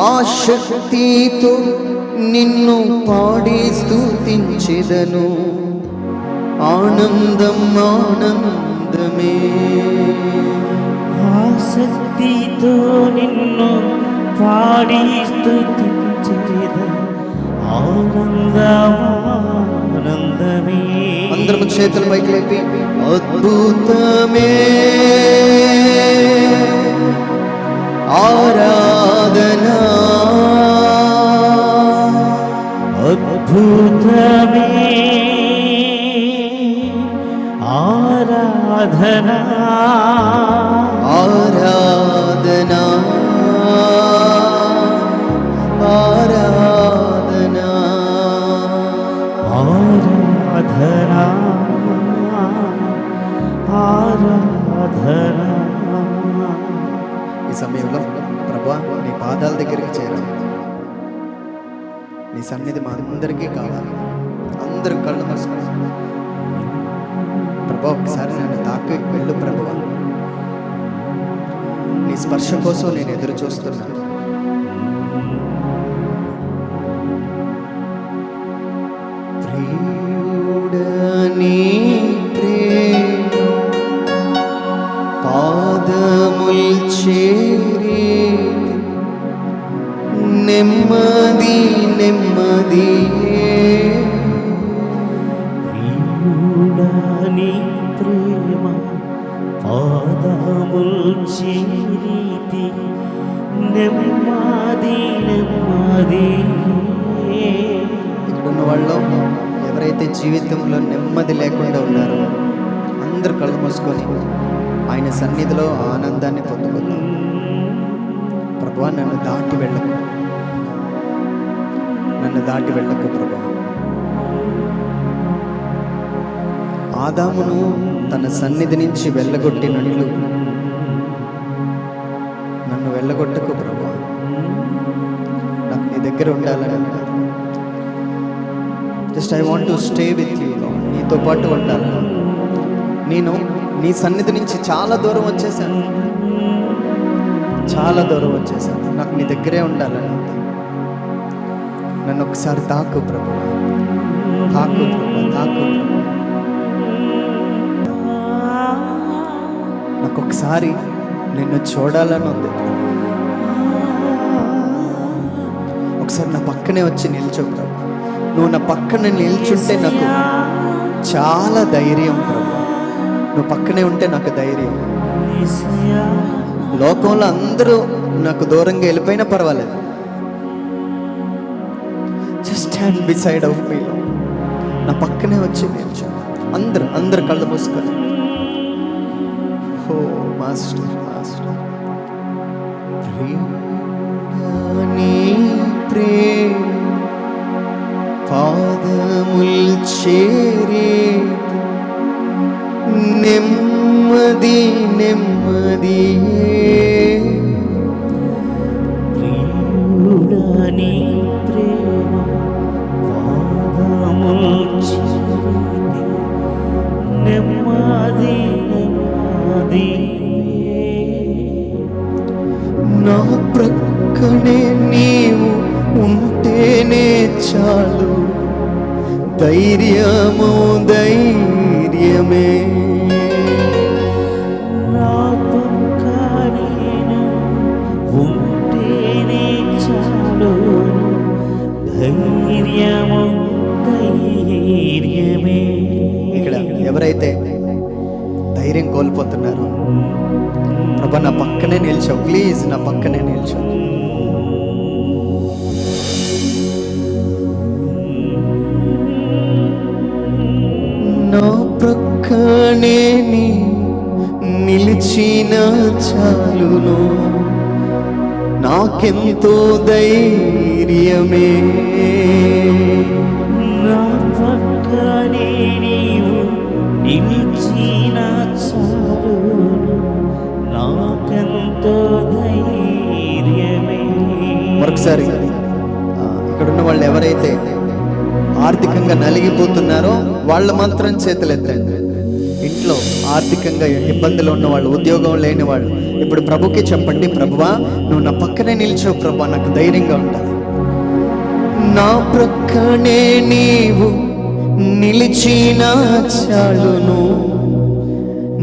ఆ శక్తితో నిన్ను పాడి స్తుతించెదను. ఆనందం ఆనందమే. ఆ శక్తితో నిన్ను పాడి స్తుతించెదను. ఆనందం ఆనందమే. అందరం చేతుల పైకి లేపి అద్భుతమే ఆరాధనా, అద్భుతమే ఆరాధనా, ఆరాధనా, ఆరాధనా, ఆరాధనా, ఆరాధనా. ఈ సమయంలో ప్రభువా నీ పాదాల దగ్గరికి చేరాలి. నీ సన్నిధి మా అందరికీ కావాలి. అందరూ కళ్ళు మూసుకొని ప్రభా ఒకసారి నన్ను తాకి వెళ్ళు ప్రభువా. నీ స్పర్శ కోసం నేను ఎదురు చూస్తున్నాను. ప్రియుడని ప్రేమ పాదముల్ చేరి నెమ్మది నెమ్మది. ప్రియుడని ప్రేమ పాదముల్ చేరి నెమ్మది నెమ్మది. ఇక్కడున్న వాళ్ళు ఎవరైతే జీవితంలో నెమ్మది లేకుండా ఉన్నారో అందరూ కళ్ళు మూసుకొని ఆయన సన్నిధిలో ఆనందాన్ని పొందుకుందాం. ప్రభువా నన్ను దాటి వెళ్ళకు, నన్ను దాటి వెళ్ళకు ప్రభువా. ఆదామును తన సన్నిధి నుంచి వెళ్ళగొట్టినట్లు నన్ను వెళ్ళగొట్టకు ప్రభువా. నాకు నీ దగ్గర ఉండాలని just I want to stay with you. నీతో పాటు ఉండాలని. నేను నీ సన్నిధి నుంచి చాలా దూరం వచ్చేసాను, చాలా దూరం వచ్చేసాను. నాకు నీ దగ్గరే ఉండాలని. నన్ను ఒకసారి తాకు ప్రభువా, తాకు ప్రభువా, తాకు ప్రభువా. నాకు ఒకసారి నిన్ను చూడాలని ఉంది. ఒకసారి నా పక్కనే వచ్చి నిల్చో ప్రభు. నువ్వు నా పక్కన నిల్చుంటే నాకు చాలా ధైర్యం ప్రభు. నువ్వు పక్కనే ఉంటే నాకు ధైర్యం. లోకంలో అందరూ నాకు దూరంగా వెళ్ళిపోయినా పర్వాలేదు. జస్ట్ స్టాండ్ బిసైడ్ ఆఫ్ మీ. నా పక్కనే వచ్చి నిల్చో. అందరు కళ్ళు మూసుకొని ఓ మాస్టర్ మాస్టర్. ప్రియుడని ప్రేమ పాదముల్ చేరి నెమ్మది నెమ్మది. ప్రియుడని ప్రేమ పాదముల్ చేరి నెమ్మది నెమ్మది. నా ప్రక్కనే నీవు ఉంటేనే చాలు, ధైర్యము ధైర్యమే. నా పక్కనే ఉంటేనే చాలు, ధైర్యము ధైర్యమే. ఇక్కడ ఎవరైతే ధైర్యం కోల్పోతున్నారో ప్రభా నా పక్కనే నిల్చో, ప్లీజ్ నా పక్కనే నిల్చో. నా ప్రక్కనే నీ నిలిచిన చాలును, నాకెంతో ధైర్యమే. నా పక్కనే నీవు నిలిచిన చాలు, నాకెంతో ధైర్యమే. మరొకసారి ఇక్కడున్న వాళ్ళు ఎవరైతే ఆర్థికంగా నలిగిపోతున్నారో వాళ్ళు మాత్రం చేతులెత్తండి. ఇంట్లో ఆర్థికంగా ఇబ్బందులు ఉన్నవాళ్ళు, ఉద్యోగం లేని వాళ్ళు ఇప్పుడు ప్రభుకి చెప్పండి, ప్రభువా నువ్వు నా పక్కనే నిల్చో ప్రభా, నాకు ధైర్యంగా ఉంటుంది. నా ప్రక్కనే నీవు నిలిచిన చాలును,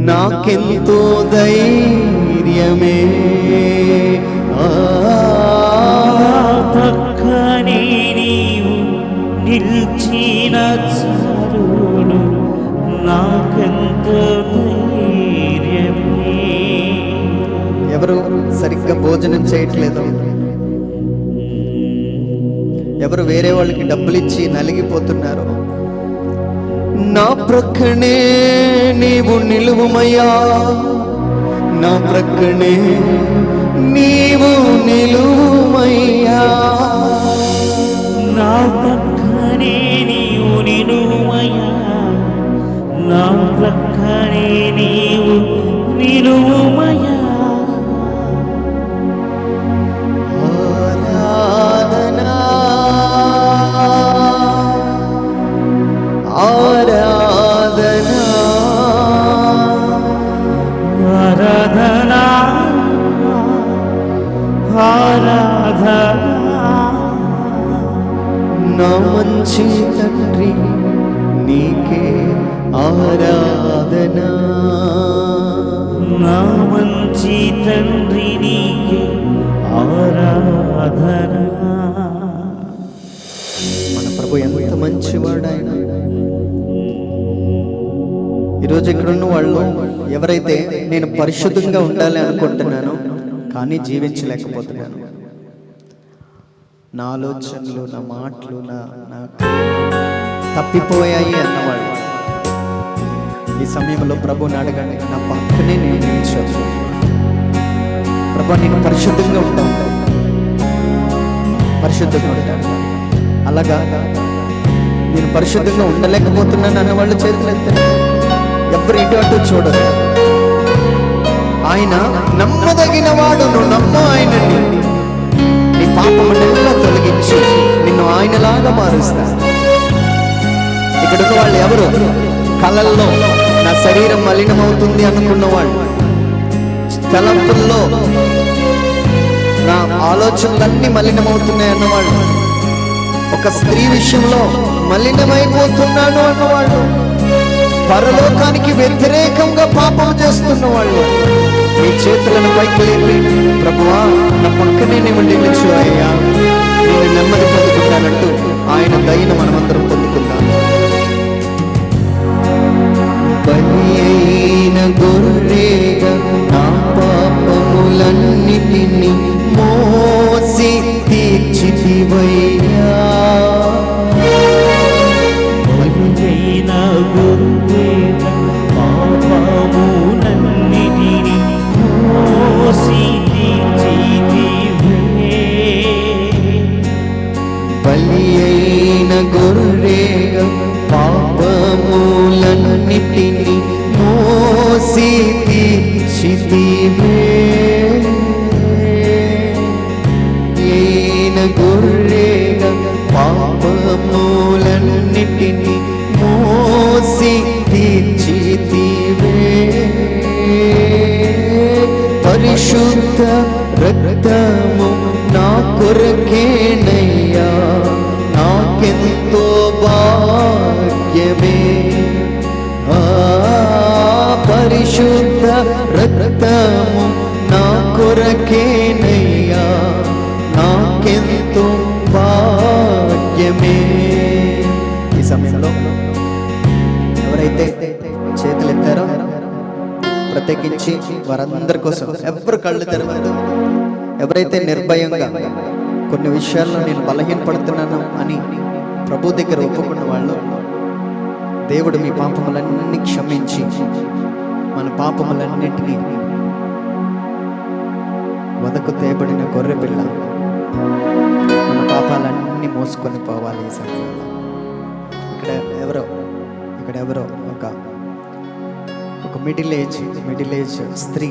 నాకెంతో ధైర్యమే. పక్కనే నీవు నిలిచిన చాలును, నాకెంతో ధైర్యమే. ఎవరు సరిగ్గా భోజనం చేయట్లేదు, ఎవరు వేరే వాళ్ళకి డబ్బులు ఇచ్చి నలిగిపోతున్నారు, నా ప్రక్కనే నీవు నిలువుమయ్యా, నా ప్రక్కనే నీవు నిలువుమయ్యా, నా ప్రక్కనే నీవు నిలువుమయ్యా, నా ప్రక్కనే నీవు నిలువుమయ్యా. ఆరాధనా ఆరాధనా ఆరాధనా ఆరాధనా. నా మంచి తండ్రి నీకే ఆరాధనా, నా మంచి తండ్రి నీకే ఆరాధనా. మన ప్రభు ఎంత మంచివాడు ఆయన. ఈరోజు ఇక్కడున్న వాళ్ళు ఎవరైతే నేను పరిశుద్ధంగా ఉండాలి అనుకుంటున్నానో కానీ జీవించలేకపోతున్నాను, నా ఆలోచనలు, నా మాటలు నా తప్పిపోయాయి అన్నవాళ్ళు ఈ సమయంలో ప్రభుని అడగండి, నా పక్కనే నేను నిలిచాను, ప్రభు నేను పరిశుద్ధంగా ఉంటాను, పరిశుద్ధంగా ఉంటాను. అలాగా నేను పరిశుద్ధంగా ఉండలేకపోతున్నాను అన్నవాళ్ళు చేతులు ఎత్తారు. ఎవరు ఇటు అటు చూడరు. ఆయన నమ్మదగిన వాడు, నువ్వు నమ్ము ఆయనని, నీ పాపమునెల్లా తొలగించి నిన్ను ఆయనలాగా మారుస్తాడు. ఇక్కడున్న వాళ్ళు ఎవరు కలల్లో నా శరీరం మలినమవుతుంది అనుకున్న వాళ్ళు, తలంపుల్లో నా ఆలోచనలన్నీ మలినమవుతున్నాయి అన్నవాళ్ళు, ఒక స్త్రీ విషయంలో మలినమైపోతున్నాను అన్నవాళ్ళు, పరలోకానికి వ్యతిరేకంగా పాపం చేస్తున్న వాళ్ళు మీ చేతులను పైకి లేపి, ప్రభువా నా పక్కనే నీవు నిలిచు అయ్యా, నేను నెమ్మది పొందుకుంటానంటూ ఆయన దయను మనమందరం పొందుకుందాం. బలి అయిన గొర్రెగా నా పాపములన్నిటిని మోసి తీర్చితివయ్యా, బలియైన గొర్రెగా పాపములన్నిటిని మోసి తీర్చితివే. బలి అయిన గొర్రెగా పాపములన్నిటిని మోసి తీర్చితివే, అయిన గొర్రెగా పాపములన్నిటిని మోసి తీర్చితివే, పరిశుద్ధ రక్తము నా కొరకేనయ్యా, నాకెంతో భాగ్యమే. పరిశుద్ధ రక్తము నా కొరకేనయ్యా, నాకెంతో భాగ్యమే. ఈ సమయంలో ఎవరైతే చేతులు ఎత్తారో ప్రత్యేకించి వారందరి కోసం ఎవరు కళ్ళు తెరవద్దు. ఎవరైతే నిర్భయంగా కొన్ని విషయాల్లో నేను బలహీనపడుతున్నాను అని ప్రభు దగ్గర ఒప్పుకున్న వాళ్ళు, దేవుడు మీ పాపములన్నీ క్షమించి మన పాపములన్నింటినీ వదకు తేబడిన గొర్రె పిల్ల మన పాపాలన్నీ మోసుకొని పోవాలి. ఈ సమయంలో ఇక్కడ ఎవరో ఒక మిడిల్ ఏజ్ స్త్రీ,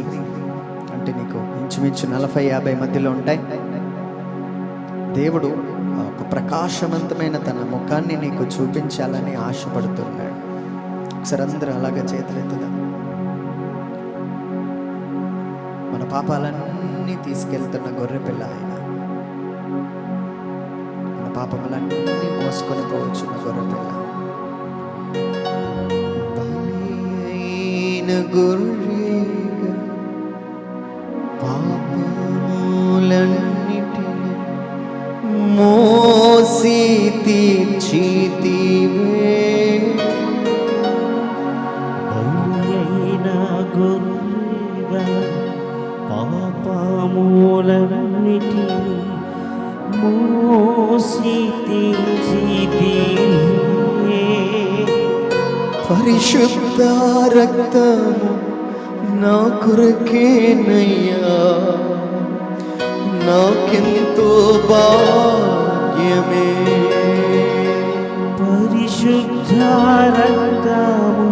అంటే నీకు ఇంచుమించు 40-50 మధ్యలో ఉంటాయి. దేవుడు ఒక ప్రకాశవంతమైన తన ముఖాన్ని నీకు చూపించాలని ఆశపడుతున్నాడు. ఒకసారి అందరూ అలాగే చేతులెత్తుదాం. మన పాపాలన్నీ తీసుకెళ్తున్న గొర్రెపిల్ల ఆయన. మన పాపములన్నీ మోసుకొని పోవచ్చున్న గొర్రెపిల్ల. బలైన గొర్రెగా పాపములన్నిటిని మోసి తీర్చితివే. బలియైన గొర్రెగా పాపములన్నిటిని మోసి తీర్చితివే. పరిశుద్ధ రక్తము నా కొరకేనయ్యా, నాకెంతో భాగ్యమే. పరిశుద్ధ రక్తము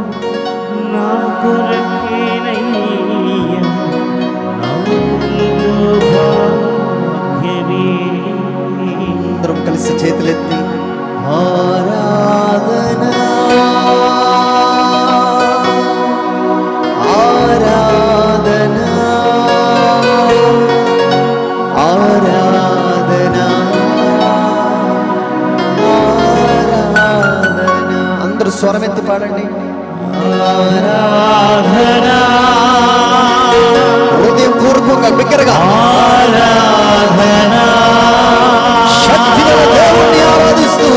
నా కొరకేనయ్యా, నాకెంతో భాగ్యమే. అందరం కలిసి చేతులెత్తి ఆరాధన ఆరాధన ఆరాధన ఆరాధన. అందరూ స్వరమెత్తి పాడండి. ఆరాధన హృదయపూర్వకంగా బిగ్గరగా ఆరాధన శక్తిగల దేవుణ్ణి ఆరాధిస్తూ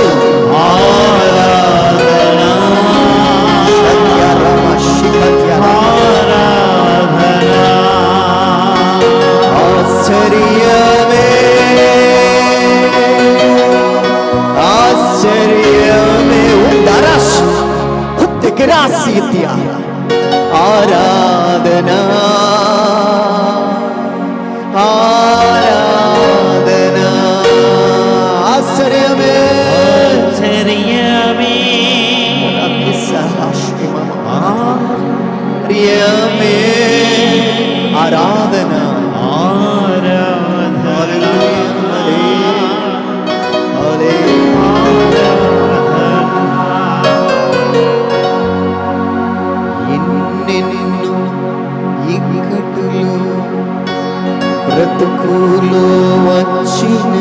ఆరాధన శక్త్యారామ ఆరాధన ఆశ్చర్యమే ఆశ్చర్యమే ఉదరస్ హుద్దిగ్రాసిత్య ఆరాధన ఆరాధన ఆశ్చర్యమే ఆశ్చర్యమే ఆశ్చర్యమే ఆరాధన ఎన్నెన్నో ఇక్కటులు బ్రతుకులో వచ్చిన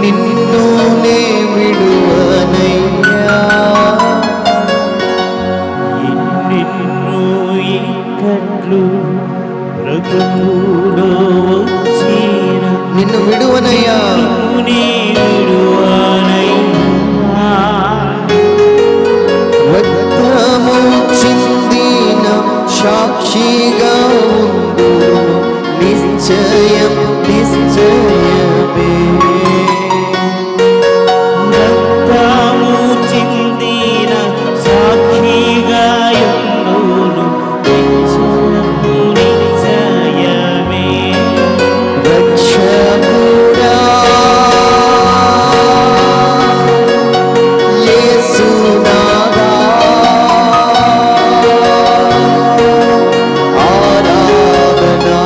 నిన్ను నే విడువనయ్యా. ఎన్నెన్నో ఇక్కట్లు బ్రతుకులో వచ్చిన నిన్ను విడువనయ్యా. నీ విడువనయ్యా. రక్తము చిందిన సాక్షిగా ఉండు నిశ్చయం నిశ్చయమే. రక్తము చిందిన సాక్షిగా యుండును నిశ్చయము నిశ్చయమే. రక్షకుడా యేసునాథా ఆరాధనా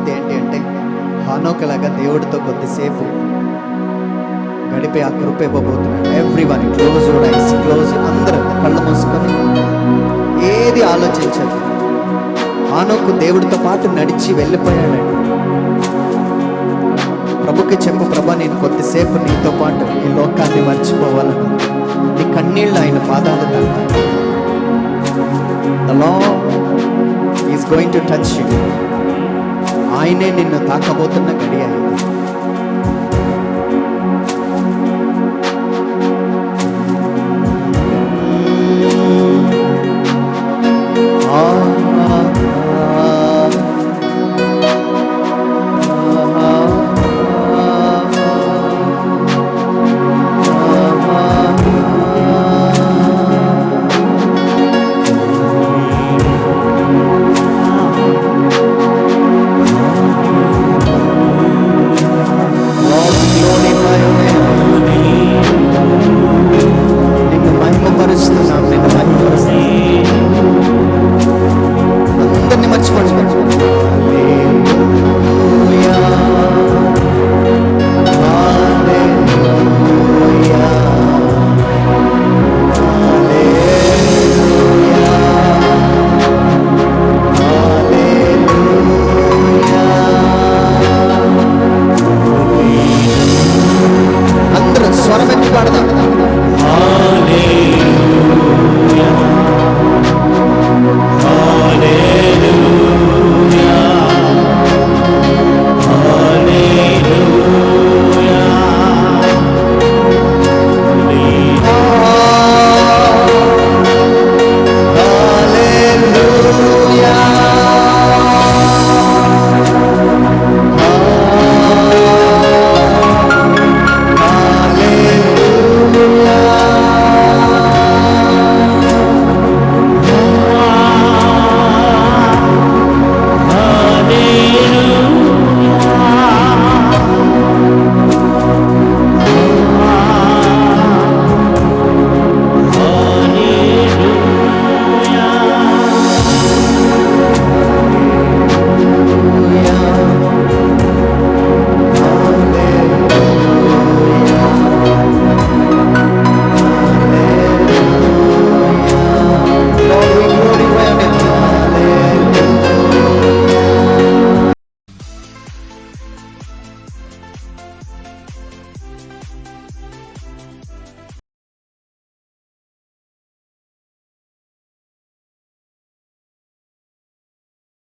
జరిగింది ఏంటి అంటే, హానోకులాగా దేవుడితో కొద్దిసేపు గడిపే ఆ కృప ఇవ్వబోతున్నాడు. Everyone close your eyes, close. అందరూ కళ్ళు మూసుకొని ఏది ఆలోచించదు. హానోకు దేవుడితో పాటు నడిచి వెళ్ళిపోయాడండి. ప్రభుకి చెప్పు, ప్రభా నేను కొద్దిసేపు నీతో పాటు ఈ లోకాన్ని మర్చిపోవాలను. నీ కన్నీళ్ళు ఆయన పాదాలు తాకాలి. The Lord is going to touch you. ఆయనే నిన్ను తాకబోతున్న గడియ ఇది.